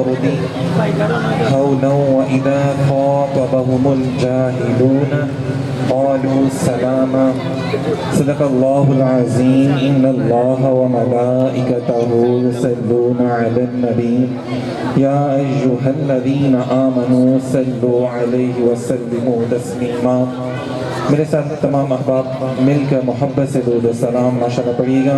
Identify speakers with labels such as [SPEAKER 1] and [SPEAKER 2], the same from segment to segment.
[SPEAKER 1] الأرض هونا وإذا خاطبهم الجاهلون قالوا سلاما صدق الله العظيم إن الله وملائكته يصلون على النبي يا أيها الذين آمنوا صلوا عليه وسلموا تسليما میرے ساتھ تمام احباب مل کر محبت سے درود و سلام ماشاءاللہ پڑھیے گا.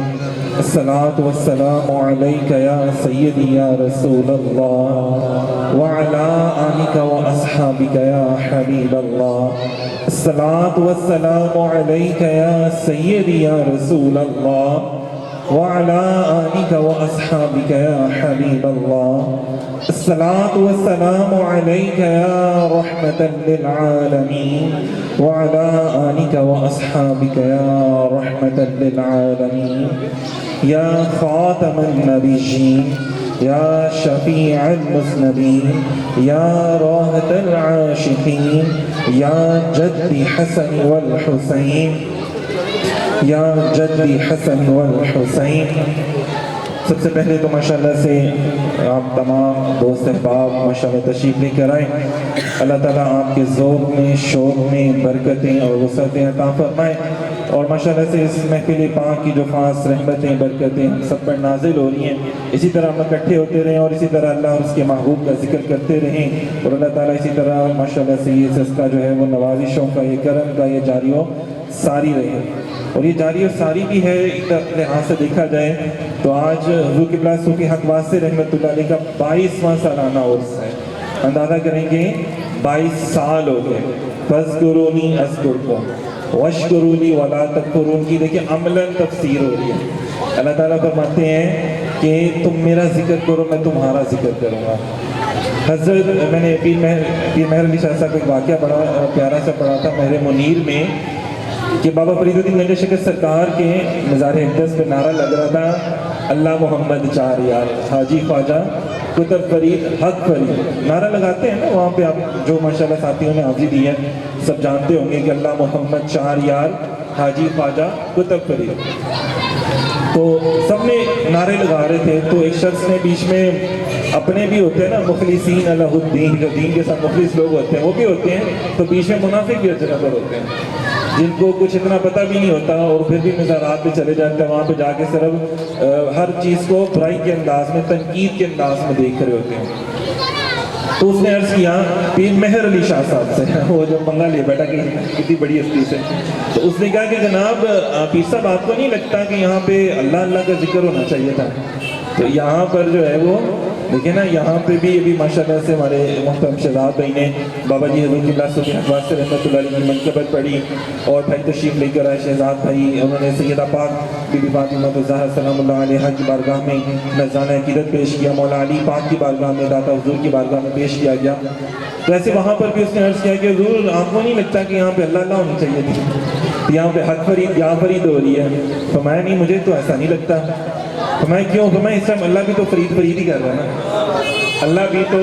[SPEAKER 1] الصلاۃ والسلام علیک یا سیدی یا رسول اللہ وعلی آلک واصحابک یا حبیب اللہ. الصلاۃ والسلام علیک یا سیدی یا رسول اللہ وعلی آلک واصحابک یا حبیب اللہ. الصلاۃ والسلام علیک یا رحمۃ للعالمین وعلی آلک واصحابک یا رحمۃ للعالمین. یا خاتم النبیین یا شفیع المذنبین یا راحت العاشقین یا جدی حسن والحسین یا جدی حسن والحسین. سب سے پہلے تو ماشاءاللہ سے آپ تمام دوست احباب ماشاءاللہ تشریف لے کر آئیں. اللہ تعالیٰ آپ کے ذوق میں شوق میں برکتیں اور وسعتیں عطا فرمائیں اور ماشاءاللہ سے اس محفل پاک کی جو خاص رحمتیں برکتیں ہم سب پر نازل ہو رہی ہیں اسی طرح ہم اکٹھے ہوتے رہیں اور اسی طرح اللہ اور اس کے محبوب کا ذکر کرتے رہیں اور اللہ تعالیٰ اسی طرح ماشاءاللہ سے یہ صدقہ جو ہے وہ نوازشوں کا یہ کرم کا یہ جاری و ساری رہے. اور یہ جاری و ساری بھی ہے ایک لحاظ سے دیکھا جائے تو آج حضور قبلہ صوفی حق واسطے رحمۃ اللہ علیہ کا 22واں سالانہ عرس ہے. اندازہ کریں گے 22 سال ہو گئے. فاذکرونی اذکرکم واشکرونی ولا تکفرون کی دیکھیں عملاً تفسیر ہو رہی ہے. اللہ تعالیٰ فرماتے ہیں کہ تم میرا ذکر کرو میں تمہارا ذکر کروں گا. حضرت میں نے پیر مہر علی شاہ صاحب ایک واقعہ بڑا پیارا سا پڑھا تھا مہر منیر میں کہ بابا فرید الدین گنج شکر سرکار کے مزار اقدس پہ نعرہ لگ رہا تھا اللہ محمد 4 یار حاجی خواجہ قطب فرید حق فرید. نعرہ لگاتے ہیں نا وہاں پہ آپ جو ماشاءاللہ ساتھیوں نے حاضری دی ہے سب جانتے ہوں گے کہ اللہ محمد 4 یار حاجی خواجہ قطب فرید. تو سب نے نعرے لگا رہے تھے تو ایک شخص نے بیچ میں اپنے بھی ہوتے ہیں نا مخلصین اللہ الدین جو دین کے ساتھ مخلص لوگ ہوتے ہیں وہ بھی ہوتے ہیں تو بیچ میں منافق بھی اجرا پر ہوتے ہیں جن کو کچھ اتنا پتہ بھی نہیں ہوتا اور پھر بھی مزارات پہ چلے جاتے ہیں وہاں پہ جا کے صرف ہر چیز کو برائی کے انداز میں تنقید کے انداز میں دیکھ رہے ہوتے ہیں. تو اس نے عرض کیا پیر مہر علی شاہ صاحب سے وہ جو منگا لے بیٹا کہ کتنی بڑی ہستی سے تو اس نے کہا کہ جناب پیر صاحب آپ کو نہیں لگتا کہ یہاں پہ اللہ اللہ کا ذکر ہونا چاہیے تھا. تو یہاں پر جو ہے وہ دیکھیں نا یہاں پہ بھی ابھی ماشاءاللہ سے ہمارے محترم شہزاد بھائی نے بابا جی حضور قبلہ صوفی حق واسطے رحمۃ اللہ علیہ کی منقبت پڑھی اور بھائی تشریف لے کر آئے شہزاد بھائی. انہوں نے سیدہ پاک بی بی فاطمہ الزہرا سلام اللہ علیہا کی بارگاہ میں نذرانہ عقیدت پیش کیا. مولا علی پاک کی بارگاہ میں داتا حضور کی بارگاہ میں پیش کیا گیا. تو ایسے وہاں پر بھی اس نے عرض کیا کہ حضور آپ کو نہیں لگتا کہ یہاں پہ اللہ اللہ ہونی چاہیے تھی یہاں پہ حق فرید یا فرید ہو رہی ہے. فرمایا نہیں مجھے تو ایسا نہیں لگتا. فرمایا کیوں؟ فرمایا اس ٹائم اللہ بھی تو فرید ہی کر رہا ہے نا اللہ بھی تو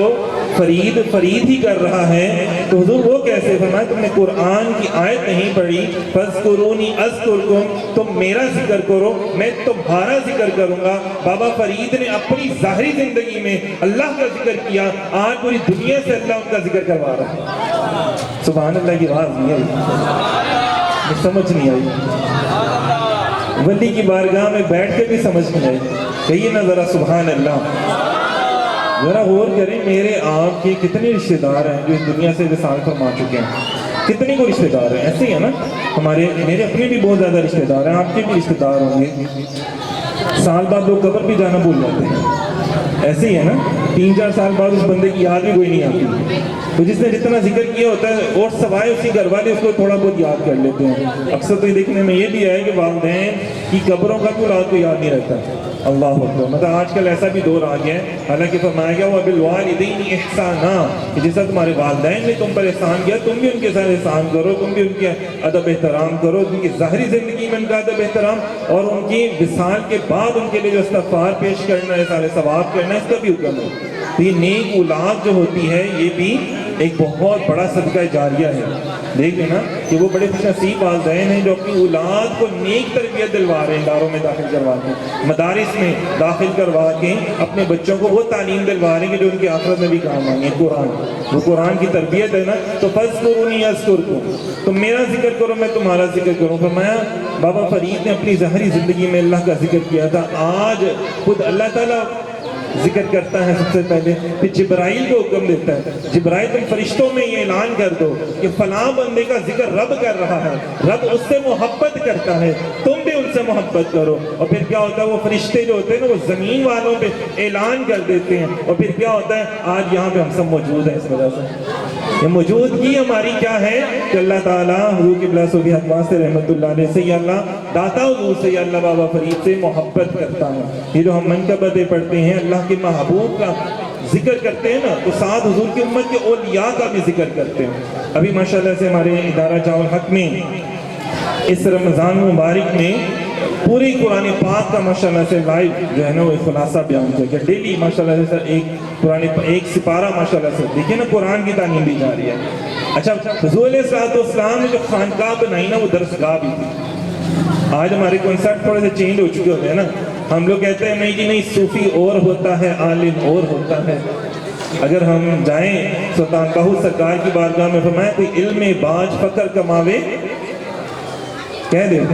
[SPEAKER 1] فرید ہی کر رہا ہے تو حضور وہ کیسے؟ فرمایا تم نے قرآن کی آیت نہیں پڑھی فاذکرونی اذکرکم تم میرا ذکر کرو میں تمہارا ذکر کروں گا. بابا فرید نے اپنی ظاہری زندگی میں اللہ کا ذکر کیا آج پوری دنیا سے اللہ ان کا ذکر کروا رہا ہے. سبحان اللہ کی آواز نہیں آئی سمجھ نہیں آئی ولی کی بارگاہ میں بیٹھ کے بھی سمجھ نہیں آئی. کہیے نا ذرا سبحان اللہ. ذرا غور کریں میرے آپ کے کتنے رشتہ دار ہیں جو اس دنیا سے وصال فرما چکے ہیں. کتنے کو رشتہ دار ہیں ایسے ہی ہے نا میرے اپنے بھی بہت زیادہ رشتہ دار ہیں آپ کے بھی رشتہ دار ہوں گے. سال بعد لوگ قبر بھی جانا بھول جاتے ہیں ایسے ہی ہے نا 3-4 سال بعد اس بندے کی یاد بھی کوئی نہیں آتی. تو جس نے جتنا ذکر کیا ہوتا ہے اور سوائے اسی گھر والے اس کو تھوڑا بہت یاد کر لیتے ہیں. اکثر تو یہ دیکھنے میں یہ بھی ہے کہ والدین کی قبروں کا تو رات کو یاد نہیں رہتا. اللہ اکبر. مطلب آج کل ایسا بھی دور آ گیا ہے حالانکہ فرمایا گیا وَبِالْوَالِدَيْنِ إِحْسَانًا کہ جس طرح تمہارے والدین نے تم پر احسان کیا تم بھی ان کے ساتھ احسان کرو تم بھی ان کے ادب احترام کرو ان کی ظاہری زندگی میں ان کا ادب احترام اور ان کی وصال کے بعد ان کے لیے جو استغفار پیش کرنا ہے سارے ثواب کرنا ہے اس کا بھی حکم ہے. تو یہ نیک اولاد جو ہوتی ہے یہ بھی ایک بہت بڑا صدقہ جاریہ ہے. دیکھ لیں نا کہ وہ بڑے خوش نصیب والدین ہیں جو اپنی اولاد کو نیک تربیت دلوا رہے ہیں, اداروں میں داخل کروا کے, مدارس میں داخل کروا کے اپنے بچوں کو وہ تعلیم دلوا رہے ہیں کہ جو ان کی آخرت میں بھی کام آئیں گے. وہ قرآن کی تربیت ہے نا. تو فاذکرونی اذکرکم, تم میرا ذکر کرو میں تمہارا ذکر کروں. فرمایا بابا فرید نے اپنی ظاہری زندگی میں اللہ کا ذکر کیا تھا, آج خود اللہ تعالیٰ ذکر کرتا ہے سب سے پہلے, پھر جبرائیل کو حکم دیتا ہے, جبرائیل تم فرشتوں میں یہ اعلان کر دو کہ فلاں بندے کا ذکر رب کر رہا ہے, رب اس سے محبت کرتا ہے, تم بھی ان سے محبت کرو. اور پھر کیا ہوتا ہے, وہ فرشتے جو ہوتے ہیں نا وہ زمین والوں پہ اعلان کر دیتے ہیں. اور پھر کیا ہوتا ہے, آج یہاں پہ ہم سب موجود ہیں اس وجہ سے. یہ موجودگی ہماری کیا ہے کہ اللہ تعالیٰ حضور قبلہ صوفی حق واسطے رحمۃ اللہ علیہ سے, یا اللہ داتا حضور سے, یا اللہ بابا فرید سے محبت کرتا ہے. یہ جو ہم منقبتیں پڑھتے ہیں, اللہ کے محبوب کا ذکر کرتے ہیں نا, تو ساتھ حضور کی امت کے اولیاء کا بھی ذکر کرتے ہیں. ابھی ماشاءاللہ سے ہمارے ادارہ جاؤ الحق میں اس رمضان مبارک میں پوری قرآن پاک کا ماشاءاللہ سے لائیو جو ہے نا وہ خلاصہ بیان کیا گیا. ڈیلی ماشاءاللہ سے ایک سپارہ ماشاءاللہ سے دیکھیں نا, قرآن کی تعلیم دی جا رہی ہے. اچھا, حضور علیہ السلام نے جو خانقاہ بنائی نا وہ درسگاہ بھی تھی. آج ہمارے کنسرٹ تھوڑے سے چینج ہو چکے ہوتے ہیں نا, ہم لوگ کہتے ہیں نہیں جی نہیں, صوفی اور ہوتا ہے, عالم اور ہوتا ہے. اگر ہم جائیں سلطان باہو سرکار کی بارگاہ میں, فرمایا کوئی علم باج فخر کماوے, کہہ دیں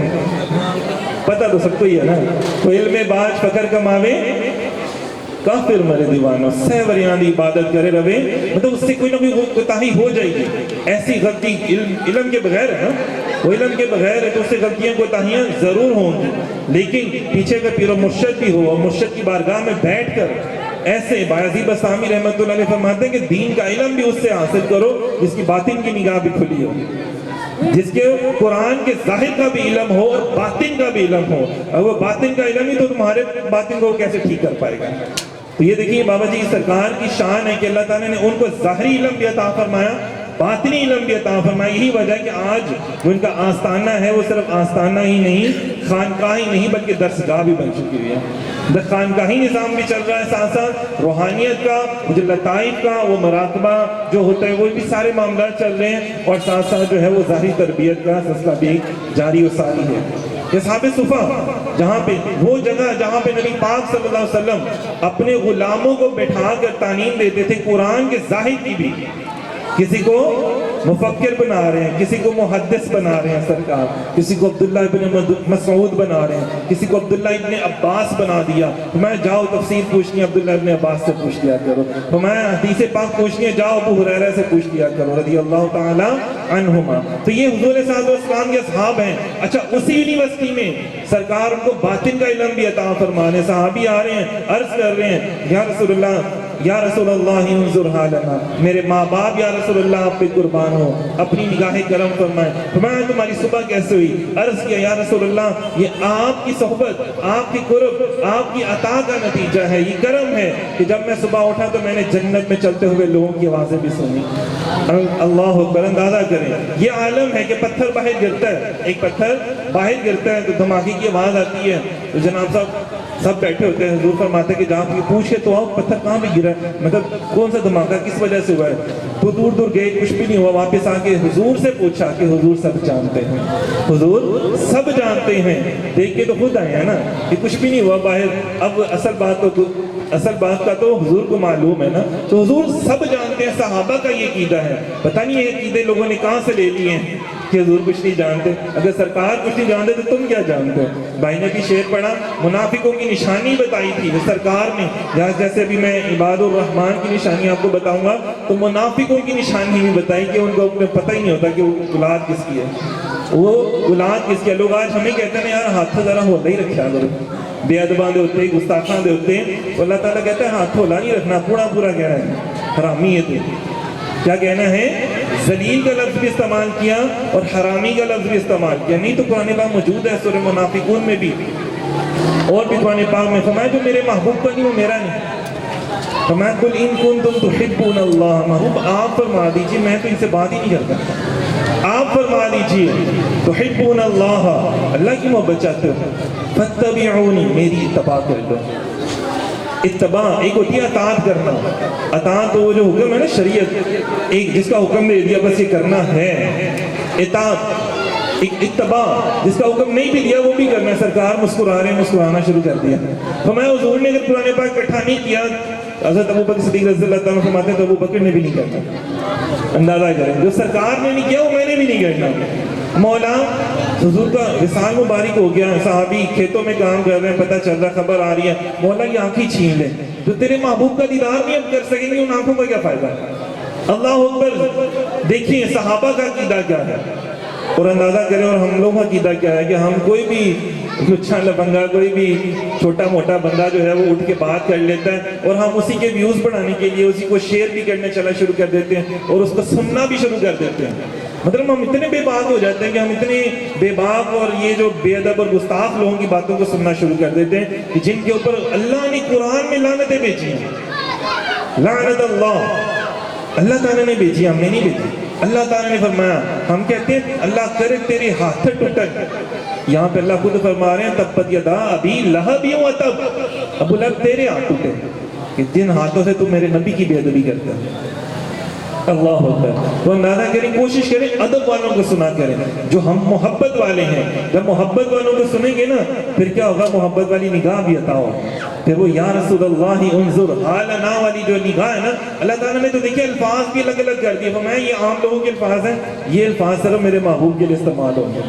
[SPEAKER 1] پتہ تو سب کو ہی ہے نا, کوئی علم باج فخر کماوے کافر مرے دیوانو, سہوریاں دی عبادت کرے روے. مطلب اس سے کوئی نہ کوئی کوتاہی ہو جائے گی. ایسی غلطی علم کے بغیر ہے نا, وہ علم کے بغیر ہے تو اس سے غلطیاں کوتاہیاں ضرور ہوں گی, لیکن پیچھے کا پیر و مرشد بھی ہو اور مرشد کی بارگاہ میں بیٹھ کر ایسے بایزید بستامی رحمۃ اللہ علیہ فرماتے ہیں کہ دین کا علم بھی اس سے حاصل کرو جس کی باطن کی نگاہ بھی کھلی ہو, جس کے قرآن کے ظاہر کا بھی علم ہو اور باطن کا بھی علم ہو. اور وہ باطن کا علم ہی تو تمہارے باطن کو کیسے ٹھیک کر پائے گا. تو یہ دیکھیے بابا جی سرکار کی شان ہے کہ اللہ تعالیٰ نے ان کو ظاہری علم بھی عطا فرمایا, باطنی علم بھی عطا فرمایا. یہی وجہ ہے کہ آج جو ان کا آستانہ ہے وہ صرف آستانہ ہی نہیں, خانقاہ ہی نہیں, بلکہ درسگاہ بھی بن چکی ہوئی ہے. خانقاہی نظام بھی چل رہا ہے, ساتھ ساتھ روحانیت کا, جو لطائف کا, وہ مراقبہ جو ہوتا ہے وہ بھی سارے معاملات چل رہے ہیں, اور ساتھ ساتھ جو ہے وہ ظاہری تربیت کا سلسلہ بھی جاری و ساری ہے. اصحاب صفا جہاں پہ, وہ جگہ جہاں پہ نبی پاک صلی اللہ علیہ وسلم اپنے غلاموں کو بٹھا کر تعلیم دیتے تھے قرآن کے ظاہر کی بھی. کسی کو مفکر بنا رہے ہیں, کسی کو محدث بنا رہے ہیں سرکار, کسی کو عبداللہ ابن مسعود بنا رہے ہیں, کسی کو عبداللہ ابن عباس بنا دیا. میں جاؤ تفسیر پوچھنی ہے عبداللہ ابن عباس سے پوچھ لیا کرو, میں حدیث پاک پوچھنی ہے جاؤ ابو ہریرہ سے پوچھ لیا کرو رضی اللہ تعالی عنہما. تو یہ حضور صلی اللہ علیہ وسلم کے اصحاب ہیں. اچھا, اسی یونیورسٹی میں سرکار ان کو باطن کا علم بھی عطا فرمانے. صحابی آ رہے ہیں, عرض کر رہے ہیں یا رسول اللہ, یا رسول اللہ انظر حالنا, میرے ماں باپ یا رسول اللہ آپ پہ قربان ہو, اپنی نگاہ کرم فرمائے. فرمایا تمہاری صبح کیسے ہوئی؟ عرض کیا یا رسول اللہ یہ آپ کی صحبت, آپ کی قرب, آپ کی عطا کا نتیجہ ہے, یہ کرم ہے کہ جب میں صبح اٹھا تو میں نے جنت میں چلتے ہوئے لوگوں کی آوازیں بھی سنی. اللہ اکبر, اندازہ کریں یہ عالم ہے کہ پتھر باہر گرتا ہے, ایک پتھر باہر گرتا ہے تو دھماکے کی آواز آتی ہے, تو جناب صاحب سب بیٹھے ہوتے ہیں, حضور فرماتے ہیں کہ جہاں پوچھ کے تو آؤ پتھر کہاں پہ گرا ہے, مطلب کون سا دھماکہ کس وجہ سے ہوا ہے. تو دور دور گئے, کچھ بھی نہیں ہوا. واپس آ کے حضور سے پوچھا کہ حضور سب جانتے ہیں, حضور سب جانتے ہیں. دیکھ کے تو خود آئے ہیں نا کہ کچھ بھی نہیں ہوا باہر. اب اصل بات کا تو حضور کو معلوم ہے نا, تو حضور سب جانتے ہیں. صحابہ کا یہ عقیدہ ہے, پتہ نہیں یہ عقیدے لوگوں نے کہاں سے لے لیے ہیں کہ حضور کچھ نہیں جانتے. اگر سرکار کچھ نہیں جانتے تو تم کیا جانتے ہو. بھائی نے بھی شعر پڑھا, منافقوں کی نشانی بتائی تھی سرکار نے. جیسے ابھی میں عباد الرحمن کی نشانی آپ کو بتاؤں گا, تو منافقوں کی نشانی بھی بتائی کہ ان کو پتہ ہی نہیں ہوتا کہ وہ اولاد کس کی ہے, وہ اولاد کس کی ہے. لوگ آج ہمیں کہتے ہیں یار ہاتھ ذرا ہوتا ہی رکھا کرو, بے ادباں دے ہوتے, گستاخاں دے ہوتے ہیں. اللہ تعالیٰ کہتا ہے ہاتھ ہولا نہیں رکھنا, پورا پورا کہنا ہے, حرامی ہے. تو کیا کہنا ہے, ذلیل کا لفظ بھی استعمال کیا اور حرامی کا لفظ بھی استعمال کیا. نہیں تو قرآن پاک موجود ہے سورہ منافقون میں بھی, اور بھی قرآن پاک میں فرمایا جو میرے محبوب کا نہیں وہ میرا نہیں. فرمایا قل ان کنتم تحبون اللہ, محبوب آپ فرما دیجیے, میں تو ان سے بات ہی نہیں کرتا, آپ فرما دیجیے تحبون اللہ, اللہ کی محبت چاہتے ہو, فاتبعونی, میری اتباع کر لو.
[SPEAKER 2] اتباع ایک ہوتی ہے اطاعت کرنا. اطاعت تو وہ جو حکم ہے نا شریعت، ایک جس کا حکم دے دیا بس یہ کرنا ہے. اطاعت. ایک اتباع جس کا حکم نہیں بھی دیا وہ بھی کرنا ہے. سرکار مسکرا رہے ہیں، مسکرانا شروع کر دیا. فرمایا حضور نے اگر قرآن پاک اکٹھا نہیں کیا، حضرت ابو بکر صدیق رضی اللہ تعالیٰ فرماتے ہیں تو ابو بکر نے بھی نہیں کرنا. اندازہ کریں جو سرکار نے نہیں کیا وہ میں نے بھی نہیں کرنا. مولا حضور کا وصال مبارک ہو گیا، صحابی کھیتوں میں کام کر رہے ہیں، پتہ چل رہا خبر آ رہی ہے، مولا یہ آنکھیں چھین لیں. جو تیرے محبوب کا دیدار نہیں اب کر سکیں گے ان آنکھوں کا کیا فائدہ. اللہ اکبر. دیکھیں صحابہ کا عقیدہ کیا ہے اور اندازہ کریں اور ہم لوگوں کا عقیدہ کیا ہے کہ ہم کوئی بھی لچھا لفنگا کوئی بھی چھوٹا موٹا بندہ جو ہے وہ اٹھ کے بات کر لیتا ہے اور ہم اسی کے ویوز بڑھانے کے لیے اسی کو شیئر بھی کرنے چلا شروع کر دیتے ہیں اور اس کو سننا بھی شروع کر دیتے ہیں. مطلب ہم اتنے بے باک ہو جاتے ہیں کہ ہم اتنے بے باک اور یہ جو بے ادب اور گستاخ لوگوں کی باتوں کو سننا شروع کر دیتے ہیں کہ جن کے اوپر اللہ نے قرآن میں لعنتیں بھیجی ہیں. لعنت اللہ تعالیٰ نے بھیجی، ہم نے نہیں بھیجی. اللہ تعالیٰ نے فرمایا، ہم کہتے ہیں اللہ کرے تیرے ہاتھ ٹوٹن. یہاں پہ اللہ خود فرما رہے ہیں تبت یدا ابی لہب و تب. ابو لہب تیرے ہاتھ ٹوٹے کہ جن ہاتھوں سے تم میرے نبی کی بے ادبی کرتے ہیں. اللہ اکبر. تو اندازہ کریں، کوشش کریں ادب والوں کو سنا کریں جو ہم محبت والے ہیں. جب محبت والوں کو سنیں گے نا پھر کیا ہوگا، محبت والی نگاہ بھی عطا ہوگی. پھر وہ یا رسول اللہ انظر حالنا والی جو نگاہ ہے نا، اللہ تعالیٰ نے تو دیکھیں الفاظ بھی الگ الگ کر دیے. فرمایا یہ عام لوگوں کے الفاظ ہیں، یہ الفاظ صرف میرے محبوب کے لیے استعمال ہوں گے.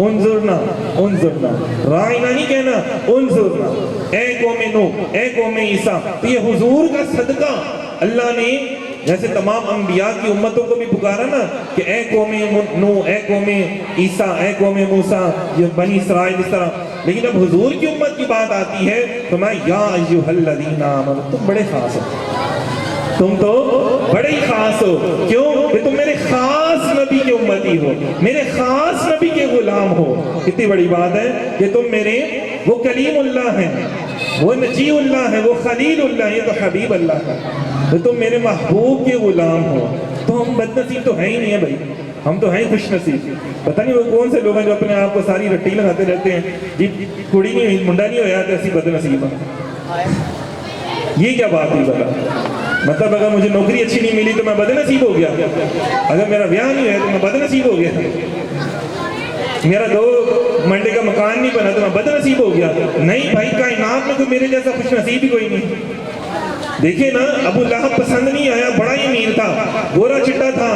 [SPEAKER 2] انظرنا انظرنا، رائنا نہیں کہنا، انظرنا. اے قوم نوح، اے قوم عیسیٰ. تو یہ حضور کا صدقہ اللہ نے جیسے تمام انبیاء کی امتوں کو بھی پکارا نا کہ اے قوم نوح، اے قوم عیسیٰ، اے قوم موسیٰ، یہ بنی اسرائیل اس طرح. لیکن اب حضور کی امت کی بات آتی ہے تو میں یا ایھا الذین آمنوا، تم بڑے خاص ہو، تم تو بڑے ہی خاص ہو. کیوں کہ تم میرے خاص نبی کے امتی ہو، میرے خاص نبی کے غلام ہو. کتنی بڑی بات ہے کہ تم میرے وہ کلیم اللہ ہیں، وہ نجی اللہ ہے، وہ خلیل اللہ، یہ تو حبیب اللہ ہے. تو تم میرے محبوب کے غلام ہو. تو ہم بد نصیب تو ہیں ہی نہیں ہے بھائی، ہم تو ہیں خوش نصیب. پتہ نہیں وہ کون سے لوگ ہیں جو اپنے آپ کو ساری رٹی لگاتے رہتے ہیں جی کڑی نہیں ہوئی منڈا نہیں ہویا تو ایسی بد نصیب ہے. یہ کیا بات ہے بتا؟ مطلب اگر مجھے نوکری اچھی نہیں ملی تو میں بد نصیب ہو گیا، اگر میرا بیاہ نہیں ہوا تو میں بد نصیب ہو گیا، میرا 2 منڈے کا مکان نہیں بنا تو میں بد نصیب ہو گیا. نہیں بھائی، کائنات میں تو میرے جیسا خوش نصیب ہی کوئی نہیں. دیکھیں نا ابو لہب پسند نہیں آیا، بڑا ہی امیر تھا، گورا چٹا تھا،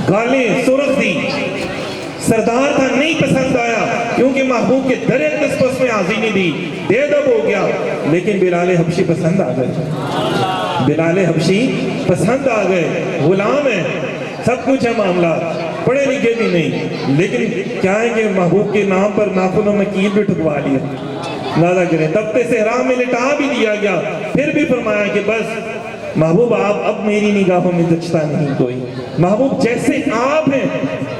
[SPEAKER 2] گالیں سرخ تھی، سردار تھا، نہیں پسند آیا کیونکہ محبوب کے در قصبت میں حاضری نہیں دی، بے ادب ہو گیا. لیکن بلال حبشی پسند آ گئے، بلال حبشی پسند آ گئے. غلام ہے، سب کچھ ہے معاملات، پڑھے لکھے بھی نہیں، لیکن کیا ہے کہ محبوب کے نام پر ناخنوں میں کیل بھی ٹھکوا لیا. نازا کریں تبتے صحرا میں لٹا بھی دیا گیا. پھر بھی فرمایا کہ بس محبوب آپ اب میری نگاہوں میں جچتا نہیں کوئی. محبوب جیسے آپ ہیں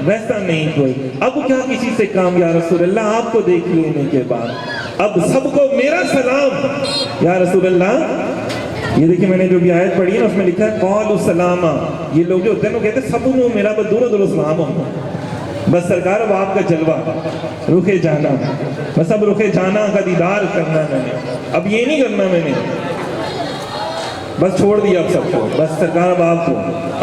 [SPEAKER 2] ویسا نہیں کوئی. اب کیا کسی سے کام یا رسول اللہ، آپ کو دیکھ لینے کے بعد اب سب کو میرا سلام یا رسول اللہ. یہ دیکھیں میں نے جو بھی آیت پڑھی ہے نا اس میں لکھا ہے قالوا سلاما. یہ لوگ جو ہوتے ہیں وہ کہتے ہیں سب انہوں میرا بس دور دور سلام ہو. بس سرکار اب آپ کا جلوہ رخ جانا، بس اب رخ جانا کا دیدار کرنا میں نے، اب یہ نہیں کرنا میں نے، بس چھوڑ دیا اب سب کو. بس سرکار اب آپ کو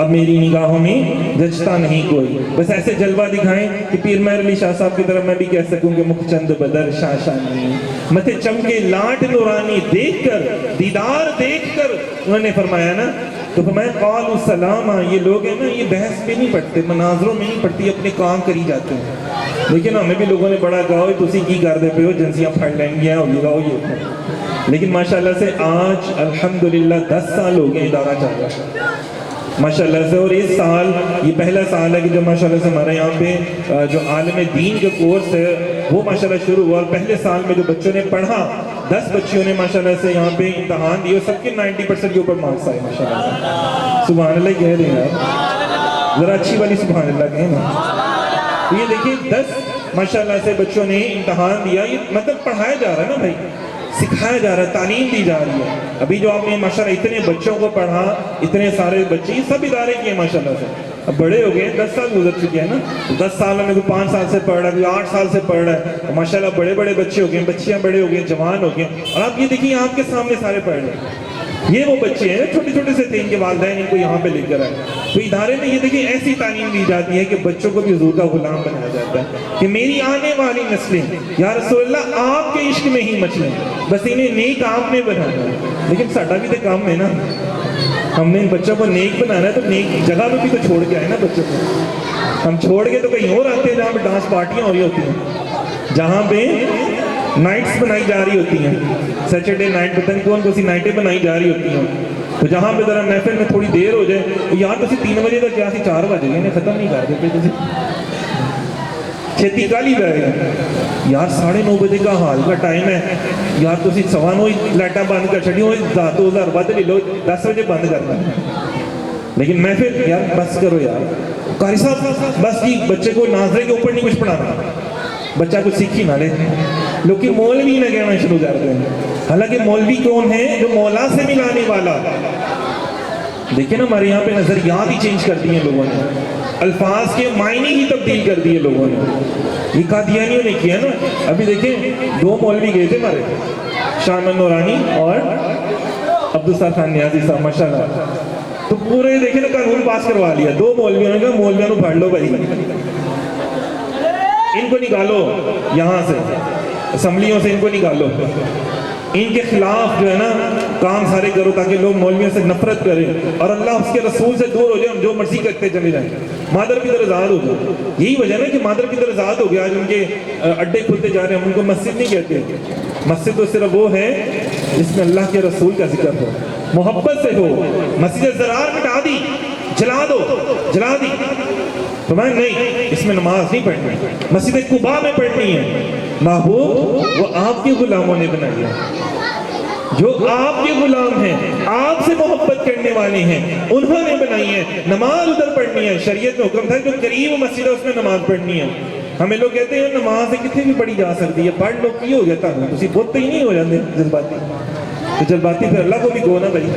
[SPEAKER 2] اب میری نگاہوں میں جچتا نہیں کوئی. بس ایسے جلوہ دکھائیں کہ پیر مہر علی شاہ صاحب کی طرف میں بھی کہہ سکوں کہ مکھ چند بدر شاشانی، متھے چمکے لاٹ نورانی، دیکھ کر دیدار دیکھ کر انہوں نے فرمایا نا، تو فرمایا قالوا سلاما. یہ لوگ ہیں نا یہ بحث پہ نہیں پڑھتے، مناظروں میں نہیں پڑھتی، اپنے کام کری جاتے ہیں. لیکن ہمیں بھی لوگوں نے بڑا کہا تسی کی کر دے پہ ہو، جنسیاں پھڑ لیں گے اور یہ یہ. لیکن ماشاءاللہ سے آج الحمدللہ 10 سال ہو گئے ادارہ چل رہا ہے ماشاءاللہ سے. اور اس سال یہ پہلا سال ہے کہ جب ماشاءاللہ سے ہمارے یہاں پہ جو عالم دین کا کورس ہے وہ ماشاءاللہ شروع ہوا. اور پہلے سال میں جو بچوں نے پڑھا 10 بچیوں نے ماشاءاللہ سے یہاں پہ امتحان دیے، سب کے 90% کے اوپر مارکس آئے ماشاءاللہ سے. سبحان اللہ کہہ رہے ہیں، ذرا اچھی والی سبحان اللہ کہیں نا. تو یہ دیکھیں 10 ماشاءاللہ سے بچوں نے امتحان دیا. یہ مطلب پڑھایا جا رہا ہے نا بھائی، سکھایا جا رہا ہے، تعلیم دی جا رہی ہے. ابھی جو آپ نے ماشاءاللہ اتنے بچوں کو پڑھا، اتنے سارے بچے، یہ سب ادارے کیے ماشاءاللہ سے. اب بڑے ہو گئے ہیں, 10 سال گزر چکے ہیں نا, 10 سال میں کوئی 5 سال سے پڑھ رہا ہے, کوئی 8 سال سے پڑھ رہا ہے, ماشاء اللہ بڑے بڑے بچے ہو گئے ہیں, بچیاں بڑے ہو گئے ہیں, جوان ہو گئے ہیں, اور آپ یہ دیکھیے آپ کے سامنے سارے پڑھ رہے ہیں. یہ وہ بچے ہیں چھوٹے چھوٹے سے تھے, ان کے والدین ان کو یہاں پہ لے کر آئے. تو ادارے میں یہ دیکھیں ایسی تعلیم دی جاتی ہے کہ بچوں کو بھی حضور کا غلام بنایا جاتا ہے کہ میری آنے والی نسلیں یا رسول اللہ آپ کے عشق میں ہی مچلیں, بس انہیں نیک آپ نے بنانا ہے. لیکن ساڈا بھی تو کام ہے نا, ہم نے ان بچوں کو نیک بنانا ہے, تو نیک جگہ پہ بھی تو چھوڑ کے آئے نا بچوں کو. ہم چھوڑ کے تو کہیں اور آتے ہیں جہاں پہ ڈانس پارٹیاں ہو رہی ہوتی ہیں, جہاں پہ نائٹس بنائی جا رہی ہوتی ہیں, سیٹرڈے نائٹ پتہ نہیں کون سی نائٹیں بنائی جا رہی ہوتی ہیں. تو جہاں پہ ذرا محفل میں تھوڑی دیر ہو جائے, یار تو 3 بجے تک کیا 4 بج گئے ختم نہیں کر دیتے تھے, چھتی کالی بہ گئے یار, 9:30 بجے کا حال کا ٹائم ہے یار, تو 9:15 لائٹاں بند کر چڑی ہوئی, 2000 ود لے لو, 10 بجے بند کرنا. لیکن محفل یار بس کرو یار, قاری صاحب بس جی, بچے کو ناظرے کے اوپر نہیں کچھ پڑھانا, بچہ کچھ سیکھ ہی نہ لے. لوگ مولوی نہ کہنا شروع کر دیں, حالانکہ مولوی کون ہے؟ جو مولا سے ملانے والا. دیکھیں نا ہمارے یہاں پہ نظریات ہی چینج کر دیے لوگوں نے, الفاظ کے معنی ہی تبدیل کر دیے لوگوں نے. یہ قادیانیوں نے کیا نا. ابھی دیکھیں 2 مولوی گئے تھے ہمارے, شاہ احمد نورانی اور عبدالستار خان نیازی صاحب, ماشاءاللہ. تو پورے دیکھیں نا قانون پاس کروا لیا. 2 مولویوں نے کہا مولویوں کو پڑھ لو بھائی, ان کو نکالو یہاں سے, اسمبلیوں سے ان کو نکالو, ان کے خلاف جو ہے نا کام سارے کرو تاکہ لوگ مولویوں سے نفرت کریں اور اللہ اس کے رسول سے دور ہو جائے, ہم جو مرضی کرتے چلے جائیں, مادر کی طرح آزاد ہو جائے. یہی وجہ نا کہ مادر کی طرح آزاد ہو گیا, آج ان کے اڈے کھلتے جا رہے ہیں. ہم ان کو مسجد نہیں کہتے, مسجد تو صرف وہ ہے جس میں اللہ کے رسول کا ذکر ہو, محبت سے ہو. مسجد زرار مٹا دی, جلا دو, جلا دی, تو میں نہیں, اس میں نماز نہیں پڑھنی, مسجد قباء میں پڑھنی ہے. محبوب وہ آپ کے غلاموں نے بنائی ہے, جو آپ کے غلام ہیں, آپ سے محبت کرنے والے ہیں, انہوں نے بنائی ہے. نماز ادھر پڑھنی ہے, شریعت میں حکم تھا جو قریب مسجد ہے اس میں نماز پڑھنی ہے. ہمیں لوگ کہتے ہیں نماز کتنے بھی پڑھی جا سکتی ہے, پڑھ لو کی ہو جاتا ہے, تسی بہت ہی نہیں ہو جاتے جذباتی. تو جذباتی پھر اللہ کو بھی کہو نا بھائی,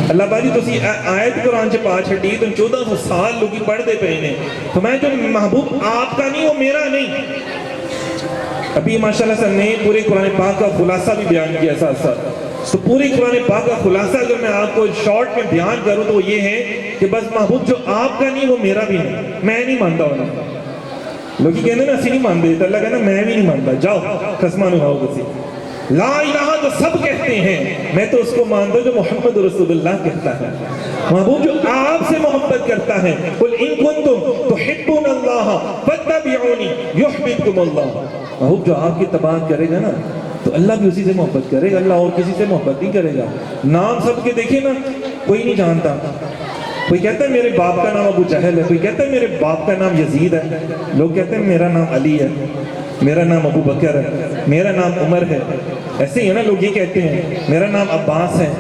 [SPEAKER 2] اللہ بھائی تسی آیت قرآن سے پا چھڑی, تم 1400 سال لوگ پڑھتے پے نے, تو میں جو محبوب آپ کا نہیں وہ میرا نہیں. ابھی ماشاءاللہ سے نے پورے قرآن پاک کا خلاصہ بھی بیان کیا ساتھ ساتھ. تو پوری قرآن پاک کا خلاصہ اگر میں آپ کو شارٹ میں بیان کروں تو یہ ہے کہ بس محبوب جو آپ کا نہیں وہ میرا بھی نہیں. میں نہیں مانتا ہونا, لوگ کہتے ہیں نا اسی نہیں مانتے, تو اللہ کہنا میں بھی نہیں مانتا, جاؤ خسمہ نو ہاؤ کسی. لا الہ تو سب کہتے ہیں, میں تو اس کو مانتا ہوں جو محمد رسول اللہ کہتا ہے. محبوب جو آپ سے محبت کرتا ہے, قل ان کنتم تحبون اللہ فاتبعونی یحببکم اللہ. محبوب جو آپ کی اتباع کرے گا نا تو اللہ بھی اسی سے محبت کرے گا, اللہ اور کسی سے محبت نہیں کرے گا. نام سب کے دیکھیں نا, کوئی نہیں جانتا. کوئی کہتا ہے میرے باپ کا نام ابو جہل ہے, کوئی کہتا ہے میرے باپ کا نام یزید ہے, لوگ کہتے ہیں میرا نام علی ہے, میرا نام ابو بکر ہے, میرا نام عمر ہے. ایسے ہی ہے نا, لوگ یہ کہتے ہیں میرا نام عباس ہے.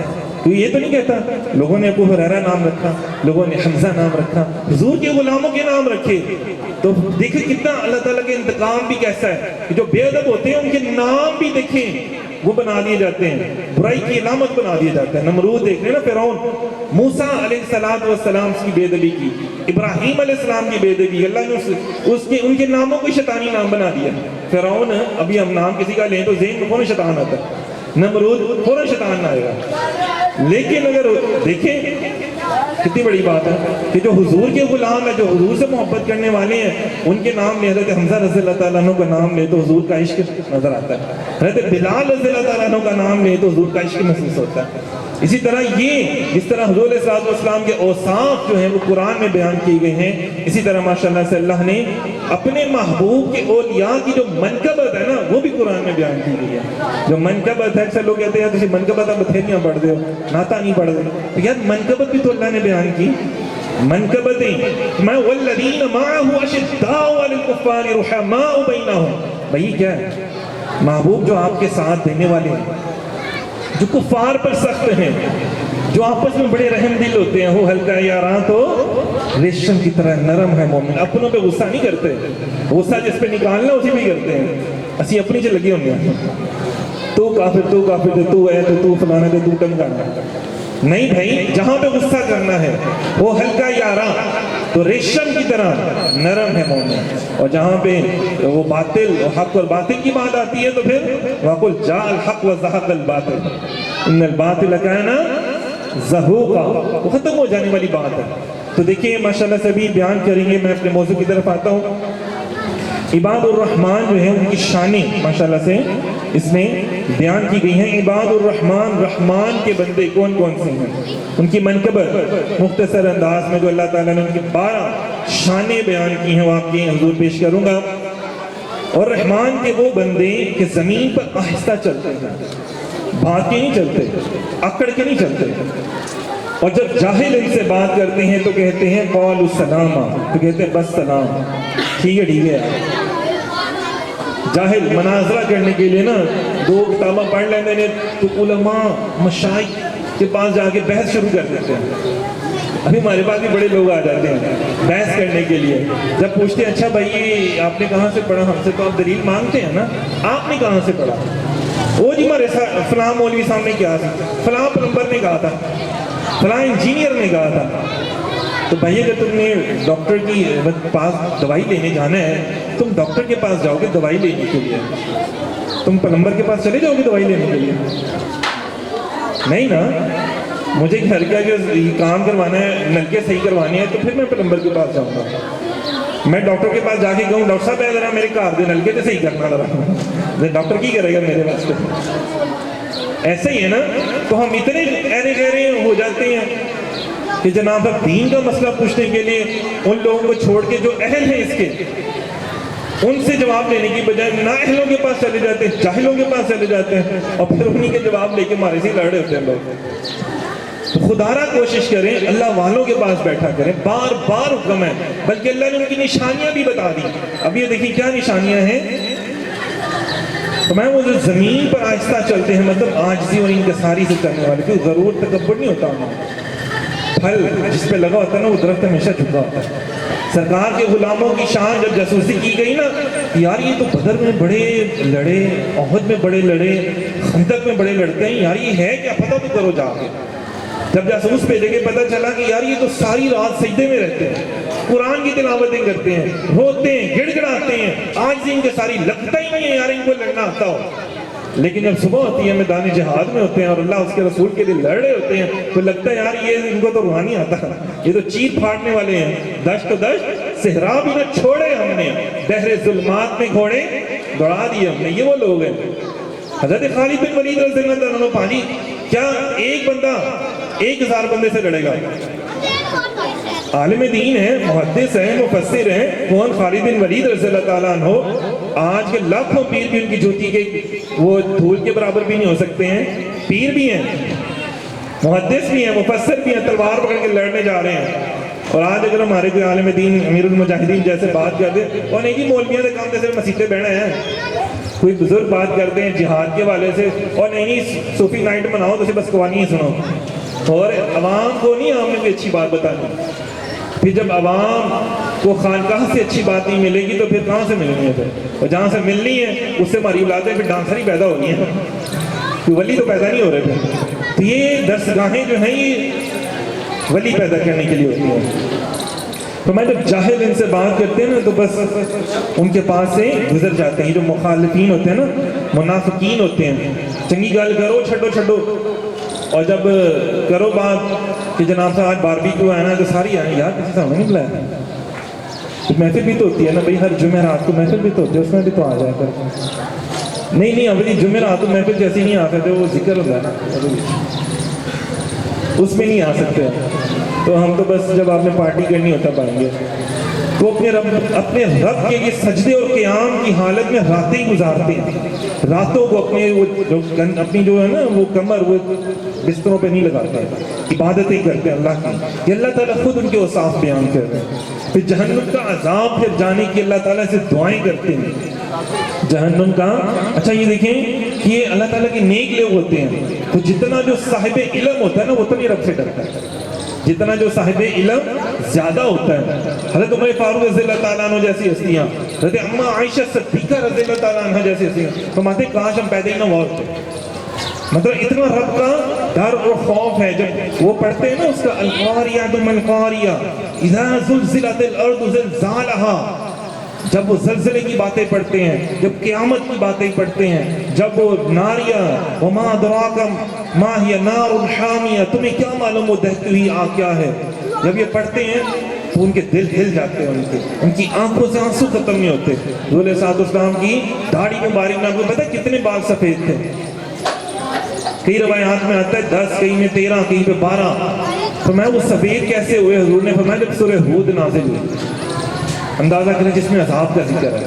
[SPEAKER 2] تو یہ تو نہیں کہتا, لوگوں نے ابو ہریرہ نام رکھا, لوگوں نے حمزہ نام رکھا, حضور کے غلاموں کے نام رکھے. تو دیکھیں کتنا اللہ تعالیٰ کے انتقام بھی کیسا ہے کہ جو بے ادب ہوتے ہیں ان کے نام بھی دیکھیں وہ بنا دیے جاتے ہیں, برائی کی علامت بنا دیے جاتے ہیں. نمرود دیکھ رہے نا, فرعون, موسیٰ علیہ السلام کی بے ادبی کی, ابراہیم علیہ السلام کی بے ادبی, اللہ نے ان کے ناموں کو شیطانی نام بنا دیا. فرعون, ابھی ہم نام کسی کا لیں تو ذہن میں کون شیطان آتا ہے, نمرود فوراً شیطان نہ آئے گا. لیکن اگر دیکھیں کتنی بڑی بات ہے کہ جو حضور کے غلام ہیں, جو حضور سے محبت کرنے والے ہیں, ان کے نام لے, حضرت حمزہ رضی اللہ تعالیٰ عنہ کا نام لے تو حضور کا عشق نظر آتا ہے, حضرت بلال رضی اللہ تعالیٰ عنہ کا نام لے تو حضور کا عشق محسوس ہوتا ہے. اسی طرح یہ جس طرح حضور علیہ السلام کے اوصاف جو ہیں وہ قرآن میں بیان کیے گئے ہیں, اسی طرح ماشاءاللہ سے اللہ نے اپنے محبوب کے اولیاء کی جو منقبت ہے نا وہ بھی قرآن میں بیان کی گئی ہے. جو منقبت ہے, اکثر لوگ کہتے ہیں تسی منقبت آپ بتھیریاں پڑھ دے ہو, نعتاں نہیں پڑھ دے, تو یار منقبت بھی تو اللہ نے بیان کی. منقبتیں میں والذین معه اشداء علی الکفار رحماء بینہم, بھئی کیا ہے محبوب جو آپ کے ساتھ دینے والے ہیں, جو کفار پر سخت ہیں, جو آپس میں بڑے رحم دل ہوتے ہیں, وہ ہلکا یاراں تو ریشم کی طرح نرم ہے مومن, اپنوں پہ غصہ نہیں کرتے, غصہ جس پہ نکالنا اسی پہ کرتے ہیں. اسی اپنی سے لگے ہونے ہیں, تو کافر تے, تو فلانا تے, تو ٹمکانا. نہیں بھائی، جہاں پہ غصہ کرنا ہے وہ ہلکا یا آرام، تو ریشم کی طرح نرم ہے مومن، اور جہاں پہ وہ باطل حق اور باطل کی بات آتی ہے تو پھر وَقُلْ جَاءَ الْحَقُّ وَزَهَقَ الْبَاطِلُ إِنَّ الْبَاطِلَ كَانَ زَهُوقًا، وہ ختم ہو جانے والی بات ہے۔ تو دیکھیں ماشاءاللہ سے بھی بیان کریں گے، میں اپنے موضوع کی طرف آتا ہوں۔ عباد الرحمن جو ہے ان کی شانیں ماشاءاللہ سے اس میں بیان کی گئی ہیں۔ عباد الرحمن، رحمان کے بندے کون کون سے ہیں، ان کی منقبت مختصر انداز میں جو اللہ تعالیٰ نے ان کی 12 شانیں بیان کی ہیں وہ آپ کے حضور پیش کروں گا۔ اور رحمان کے وہ بندے کہ زمین پر آہستہ چلتے ہیں، بھاگ کے نہیں چلتے، اکڑ کے نہیں چلتے، اور جب جاہل ان سے بات کرتے ہیں تو کہتے ہیں قالوا سلاما، تو کہتے ہیں بس سلام، ٹھیک ہے ٹھیک ہے۔ جاہل مناظرہ کرنے کے لیے نا 2 کتابیں پڑھ لیتے ہیں تو علماء مشائخ کے پاس جا کے بحث شروع کر دیتے ہیں۔ ابھی ہمارے پاس بھی بڑے لوگ آ جاتے ہیں بحث کرنے کے لیے، جب پوچھتے ہیں اچھا بھائی آپ نے کہاں سے پڑھا، ہم سے تو آپ دلیل مانگتے ہیں نا، آپ نے کہاں سے پڑھا؟ وہ جی ہمارے فلاں مولوی صاحب نے کیا تھا، فلاں پلمبر نے کہا تھا، فلاں انجینئر نے کہا تھا۔ تو بھائی اگر تم نے ڈاکٹر کی پاس دوائی لینے جانا ہے، تم ڈاکٹر کے پاس جاؤ گے دوائی لینے کے لیے، تم پلمبر کے پاس چلے جاؤ گے دوائی لینے کے لیے؟ نہیں نا، مجھے گھر کا جو کام کروانا ہے، نلکے صحیح کروانے ہیں تو پھر میں پلمبر کے پاس جاؤں گا۔ میں ڈاکٹر کے پاس جا کے کہوں ڈاکٹر صاحب ذرا میرے کار دے نلکے تو صحیح کرنا ذرا، ڈاکٹر کی کرے گا میرے واسطے؟ ایسے ہی ہے نا۔ تو ہم اتنے ایرے گہرے ہو جاتے ہیں کہ جناب دین کا مسئلہ پوچھنے کے لیے ان لوگوں کو چھوڑ کے جو اہل ہیں اس کے، ان سے جواب لینے کی بجائے نااہلوں کے پاس چلے جاتے ہیں، جاہلوں کے پاس چلے جاتے ہیں، اور پھر انہی کے جواب لے کے ہمارے سے لڑ رہے ہوتے ہیں لوگ۔ تو خدارہ کوشش کریں اللہ والوں کے پاس بیٹھا کریں، بار بار حکم ہے، بلکہ اللہ نے ان کی نشانیاں بھی بتا دی۔ اب یہ دیکھیں کیا نشانیاں ہیں، تو میں وہ جو زمین پر آہستہ چلتے ہیں، مطلب عاجزی اور انکساری سے چلنے والے، کوئی ضرور تکبر نہیں ہوتا انہیں۔ پھل جس پہ لگا ہوتا ہے نا وہ درخت ہمیشہ جھکا ہوتا ہے۔ سرکار کے غلاموں کی شان جب جاسوسی کی گئی نا، یار یہ تو بدر میں بڑے لڑے، احد میں بڑے لڑے، خندق میں بڑے لڑتے ہیں، یار یہ ہے کیا، پتہ تو کرو جا کے۔ جب جاسوس بھیجے کے پتہ چلا کہ یار یہ تو ساری رات سجدے میں رہتے ہیں، قرآن کی تلاوتیں کرتے ہیں، روتے ہیں، گڑ گڑاتے ہیں، آج ان کے ساری لگتا ہی نہیں ہے یار ان کو لڑنا آتا ہو۔ لیکن جب صبح ہوتی ہے میدان جہاد میں ہوتے ہیں اور اللہ اس کے رسول کے لیے لڑ رہے ہوتے ہیں تو لگتا ہے یار یہ ان کو تو روحانی آتا ہے، یہ تو چیخ پھاڑنے والے ہیں۔ دشت دشت صحرا بھی نہ چھوڑے ہم نے، دہر ظلمات میں گھوڑے دوڑا دیے ہم نے، یہ وہ لوگ ہیں۔ حضرت خالد بن ولید رضی اللہ عنہ پانی کیا ایک بندہ 1000 بندے سے لڑے گا؟ عالم دین ہے، محدث ہے، مفسر ہے، کون؟ خالد بن ولید رضی اللہ تعالیٰ عنہ۔ آج کے لاکھوں پیر بھی ان کی جوتی کے وہ دھول کے برابر بھی نہیں ہو سکتے ہیں، پیر بھی ہیں، محدث بھی ہیں، مفسر بھی ہیں، تلوار پکڑ کے لڑنے جا رہے ہیں۔ اور آج اگر ہمارے کوئی عالم دین امیر المجاہدین جیسے بات کر دیں اور نہیں جی مولویوں کے کام جیسے مسیطے بہنا ہے، کوئی بزرگ بات کرتے ہیں جہاد کے والے سے اور نہیں صوفی نائٹ مناؤ تو بس قوانی ہی سنو، اور عوام کو نہیں ہم نے کوئی اچھی بات بتانی۔ پھر جب عوام کو خانقاہ سے اچھی بات نہیں ملے گی تو پھر کہاں سے ملنی ہے؟ پھر اور جہاں سے ملنی ہے اس سے ہماری اولادیں پھر ڈانسر ہی پیدا ہونی ہیں، کوئی ولی تو پیدا نہیں ہو رہے پھر۔ تو یہ درسگاہیں جو ہیں یہ ولی پیدا کرنے کے لیے ہوتی ہیں۔ تو میں جب جاہل ان سے بات کرتے ہیں نا تو بس ان کے پاس سے گزر جاتے ہیں۔ جو مخالفین ہوتے ہیں نا، منافقین ہوتے ہیں، چنگی گل کرو چھڈو چھڈو، اور جب کرو بات کہ جناب صاحب آج باربیکیو آنا ہے تو ساری آئیں، یار کسی سامنے نہیں بلایا۔ محفل بھی تو ہوتی ہے نا بھائی، ہر جمعرات کو محفل بھی تو ہوتی ہے، اس میں بھی تو آ جائے کر۔ نہیں ابھی جمعرات کو محفل جیسے نہیں آ سکتے، وہ ذکر ہوتا ہے نا، اس میں نہیں آ سکتے۔ تو ہم تو بس جب آپ نے پارٹی کرنی ہوتا پائیں گے۔ وہ اپنے رب کے یہ سجدے اور قیام کی حالت میں راتیں گزارتے ہیں، راتوں کو اپنی جو ہے نا وہ کمر وہ بستروں پہ نہیں لگاتے، عبادتیں کرتے ہیں اللہ کی۔ یہ اللہ تعالیٰ خود ان کے اوصاف بیان کر رہے ہیں۔ پھر جہنم کا عذاب پھر جانے کی اللہ تعالیٰ سے دعائیں کرتے ہیں جہنم کا۔ اچھا یہ دیکھیں کہ یہ اللہ تعالیٰ کے نیک لوگ ہوتے ہیں، تو جتنا جو صاحب علم ہوتا ہے نا وہ اتنی رب سے ڈرتا ہے، جتنا جو صاحب علم زیادہ ہوتا ہے۔ حضرت عمر فاروق رضی اللہ تعالیٰ عنہ جیسی ہستیاں، حضرت اماں عائشہ صدیقہ رضی اللہ تعالیٰ عنہ جیسی ہستیاں، فرماتے کاش ہم پیدا ہی نہ ہوا ہوتے، مطلب اتنا رب کا ڈر اور خوف ہے. جب وہ پڑھتے ہیں نا اس کا القاریہ ما القاریہ اذا زلزلت الارض زلزالها، جب وہ زلزلے کی باتیں پڑھتے ہیں، جب قیامت کی باتیں پڑھتے ہیں، جب وہ ناریہ وما ادراک ما ہی نار حامیہ، تمہیں کیا معلوم وہ دہتی ہوئی آگ کیا ہے، جب یہ پڑھتے ہیں تو ان کے دل ہل جاتے ہیں، ان کی آنکھوں سے آنسو ختم نہیں ہوتے. حضور علیہ السلام کی داڑھی مبارک میں آپ کو پتہ ہے کتنے بال سفید تھے؟ کئی روایات میں آتا ہے 10، کہیں میں 13، کہیں پہ 12. فرمایا وہ سفید کیسے ہوئے؟ حضور نے فرمایا جب سورہ ہود نازل ہوئی. اندازہ کریں جس میں عذاب کا ذکر ہے.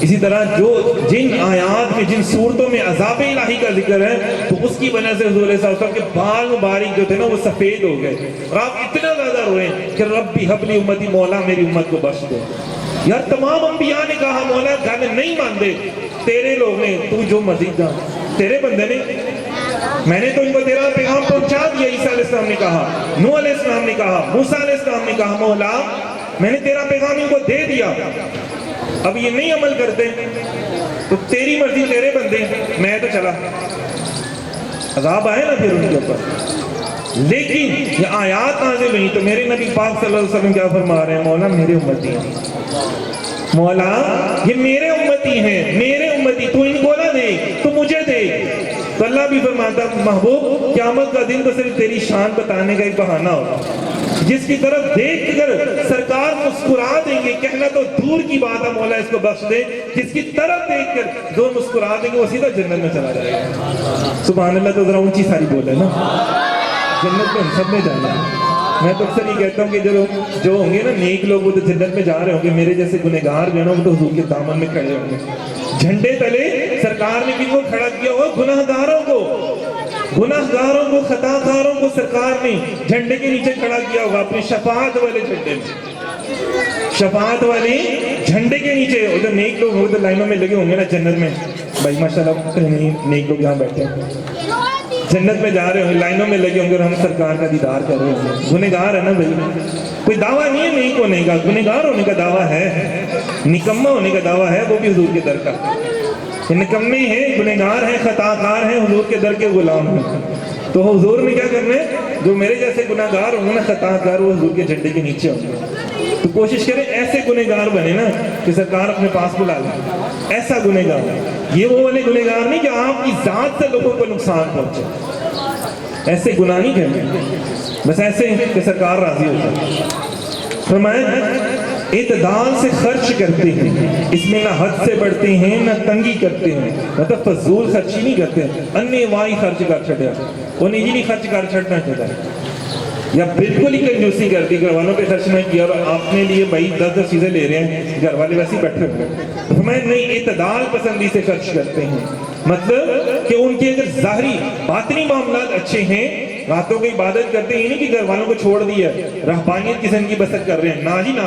[SPEAKER 2] اسی طرح جو جن آیات میں جن صورتوں میں عذاب الہی کا ذکر ہے تو اس کی وجہ سے حضور صلی اللہ علیہ وسلم کے بال مبارک جو تھے نا وہ سفید ہو گئے اور آپ اتنا زیادہ روئے کہ ربی حبلی امتی، مولا میری امت کو بخش دے. یار تمام انبیاء نے کہا مولا گل نہیں مانتے، تیرے لوگ نے تو جو مزید جان تیرے بندے نے، میں نے تو ان کو تیرا پیغام پہنچا دیا. عیسیٰ علیہ السلام نے کہا، نوح علیہ السلام نے کہا، موسیٰ علیہ السلام نے کہا مولا میں نے تیرا پیغام ان کو دے دیا، اب یہ نہیں عمل کرتے تو تیری مرضی، تیرے بندے، میں تو چلا. عذاب آئے نا پھر ان کے اوپر. لیکن یہ آیات نازل ہوئی تو میرے نبی پاک صلی اللہ علیہ وسلم کیا فرما رہے ہیں؟ مولا میرے امتی ہیں، مولا یہ میرے امتی ہیں، میرے امتی، تو ان کو نہ دے تو مجھے دے. تو اللہ بھی فرماتا محبوب قیامت کا دن تو صرف تیری شان بتانے کا ایک بہانہ ہوگا. جس کی طرف دیکھ کر سرکار مسکرا دیں گے، کہنا تو دور کی بات ہے مولا اس کو بخش دے، جس کی طرف دیکھ کر جو مسکرا دیں گے وہ سیدھا جنت میں چلا جائے گا. سبحان اللہ. تو ذرا اونچی ساری بول ہے نا، جنت میں ہم سب نے جانا ہے. میں تو اکثر یہ کہتا ہوں کہ جو ہوں گے نا نیک لوگ وہ تو جنت میں جا رہے ہوں گے، میرے جیسے گنہگار جو ہے نا وہ تو حضور کے دامن میں کھڑے ہوں گے. جھنڈے تلے سرکار نے کن کو کھڑا کیا ہوا؟ گناہگاروں کو خطا کاروں کو سرکار نے جھنڈے کے نیچے کھڑا کیا ہوگا، اپنی شفاعت والے جھنڈے میں، شفاعت والے جھنڈے کے نیچے. اور جو نیک لوگ ہوں گے تو لائنوں میں لگے ہوں گے نا جنت میں. بھائی ماشاءاللہ نیک لوگ یہاں بیٹھے ہیں، جنت میں جا رہے ہوں گے، لائنوں میں لگے ہوں گے اور ہم سرکار کا دیدار کر رہے ہوں گے. گنہگار ہے نا بھائی، کوئی دعویٰ نہیں ہے نیک ہونے کا، گنہگار ہونے کا دعویٰ ہے، نکمہ ہونے کا دعویٰ ہے، وہ بھی حضور کے در کا. نکمے ہیں، گنہگار ہیں، خطا کار ہیں، حضور کے در کے غلام ہیں. تو حضور نے کیا کرنا ہے؟ جو میرے جیسے گنہگار ہوں گے نا، خطا کار، وہ حضور کے جھنڈے کے نیچے ہوں گے. تو کوشش کریں ایسے گنہگار بنے نا کہ سرکار اپنے پاس بلا لیں. ایسا گنہگار، یہ وہ والے گنہگار نہیں کہ آپ کی ذات سے لوگوں کو نقصان پہنچے. ایسے گناہ نہیں کرنے، بس ایسے کہ سرکار راضی ہوتا ہے. فرمایا اعتدال سے خرچ کرتے ہیں، اس میں نہ حد سے بڑھتے ہیں نہ تنگی کرتے ہیں، مطلب فضول خرچی نہیں کرتے ہیں. انے وائی خرچ کر چھڑیا، وہ نجی نہیں خرچ کر چھڑنا چاہتا ہے، یا بالکل ہی کنجوسی کرتی، گھر والوں پہ خرچ نہ کیا اور آپ نے لیے بھائی 10 چیزیں لے رہے ہیں، گھر والے ویسے ہی بیٹھے ہوئے. تو میں نہیں، اعتدال پسندی سے خرچ کرتے ہیں، مطلب کہ ان کے اگر ظاہری باطنی معاملات اچھے ہیں، راتوں کو عبادت کرتے ہیں، یہ نہیں کہ گھر والوں کو چھوڑ دیا رہبانیت قسم کی بسر کر رہے ہیں، نہ ہی نہ